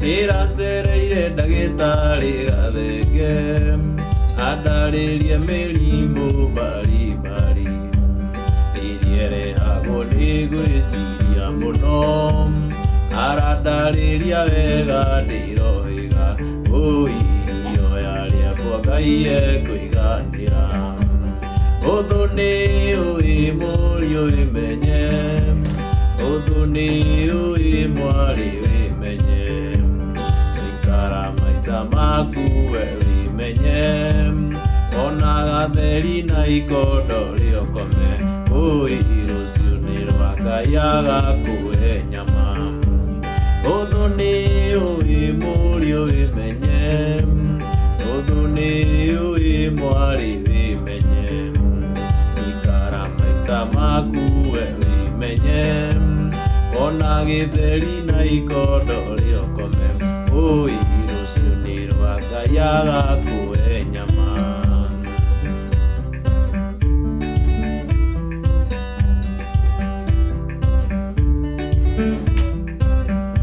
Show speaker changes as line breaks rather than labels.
ndĩracereire ndagĩtarĩ gathenge andarĩrie mĩrimũ mbarimbari ĩrĩa ĩrehagwo nĩ gwĩciria mũno arandarĩria wega ndĩroiga ihoya rĩakwa Ngai ekũiganĩra ũthũ nĩ ũĩ mũriũ wĩmenye ũthũ nĩ ũĩ mwarĩ wĩmenye ikara maica maku we wĩmenye ona gatheri na ikondo rĩokome rũciũ nĩ rwa Ngai agakũhe nyama ũthũ nĩ ũĩ mũriũ wĩmenye ũthũ nĩ ũĩ mwarĩ wĩmenye ikara maica maku we wĩmenye ona gĩtheri na ikondo rĩokome rũciũ nĩ rwa Ngai agakũhe